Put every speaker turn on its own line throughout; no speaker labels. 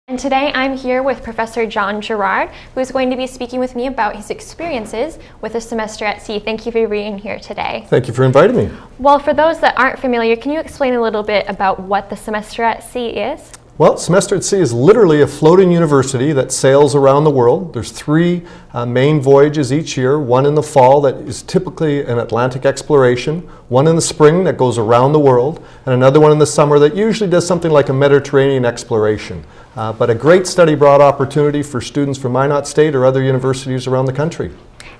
And today I'm here with Professor John Girard, who is going to be speaking with me about his experiences with a semester at sea. Thank you for being here today.
Thank you for inviting me.
Well, for those that aren't familiar, can you explain a little bit about what the semester at sea is?
Well, Semester at Sea is literally a floating university that sails around the world. There's three main voyages each year, one in the fall that is typically an Atlantic exploration, one in the spring that goes around the world, and another one in the summer that usually does something like a Mediterranean exploration. But a great study abroad opportunity for students from Minot State or other universities around the country.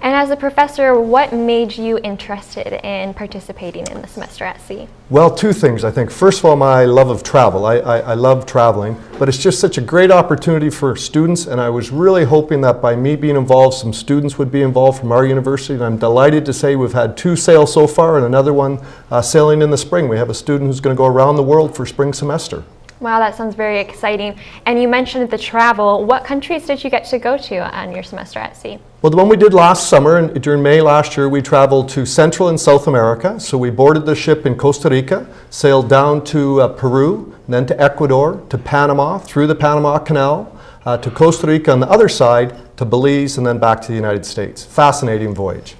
And as a professor, what made you interested in participating in the semester at sea?
Well, two things, I think. First of all, my love of travel. I love traveling, but it's just such a great opportunity for students, and I was really hoping that by me being involved, some students would be involved from our university, and I'm delighted to say we've had two sail so far and another one sailing in the spring. We have a student who's going to go around the world for spring semester.
Wow, that sounds very exciting. And you mentioned the travel. What countries did you get to go to on your semester at sea?
Well, the one we did last summer, and during May last year, we traveled to Central and South America. So we boarded the ship in Costa Rica, sailed down to Peru, then to Ecuador, to Panama, through the Panama Canal, to Costa Rica on the other side, to Belize, and then back to the United States. Fascinating voyage.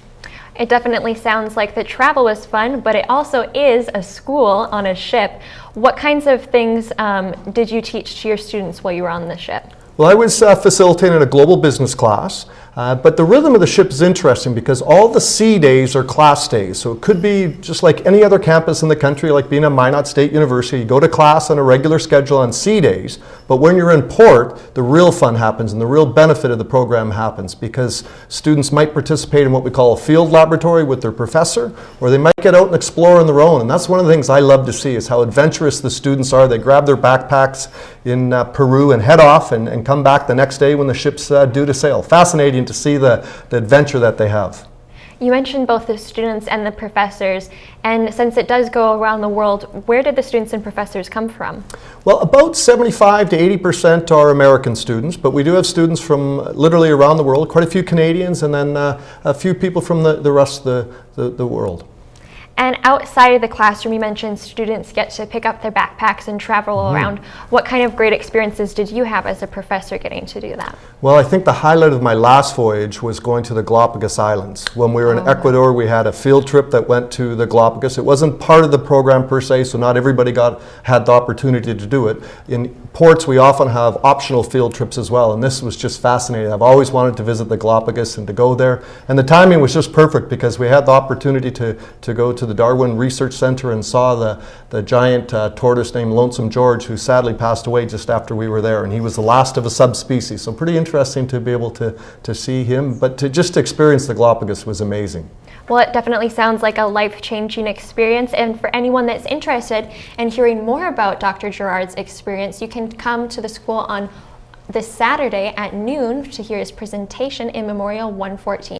It definitely sounds like the travel was fun, but it also is a school on a ship. What kinds of things did you teach to your students while you were on the ship?
Well, I was facilitating a global business class, but the rhythm of the ship is interesting because all the sea days are class days. So it could be just like any other campus in the country, like being at Minot State University. You go to class on a regular schedule on sea days, but when you're in port, the real fun happens and the real benefit of the program happens because students might participate in what we call a field laboratory with their professor, or they might get out and explore on their own. And that's one of the things I love to see is how adventurous the students are. They grab their backpacks in Peru and head off and come back the next day when the ship's due to sail. Fascinating to see the adventure that they have.
You mentioned both the students and the professors, and since it does go around the world, where did the students and professors come from?
Well, about 75 to 80% are American students, but we do have students from literally around the world, quite a few Canadians, and then a few people from the rest of the world.
And outside of the classroom, you mentioned students get to pick up their backpacks and travel around. What kind of great experiences did you have as a professor getting to do that?
Well, I think the highlight of my last voyage was going to the Galapagos Islands. When we were in Ecuador, we had a field trip that went to the Galapagos. It wasn't part of the program per se, so not everybody had the opportunity to do it. In ports, we often have optional field trips as well, and this was just fascinating. I've always wanted to visit the Galapagos and to go there, and the timing was just perfect because we had the opportunity to go to the Darwin Research Center and saw the giant tortoise named Lonesome George, who sadly passed away just after we were there, and he was the last of a subspecies. So pretty interesting to be able to see him, but to just experience the Galapagos was amazing.
Well, it definitely sounds like a life-changing experience, and for anyone that's interested in hearing more about Dr. Girard's experience, you can come to the school on this Saturday at noon to hear his presentation in Memorial 114.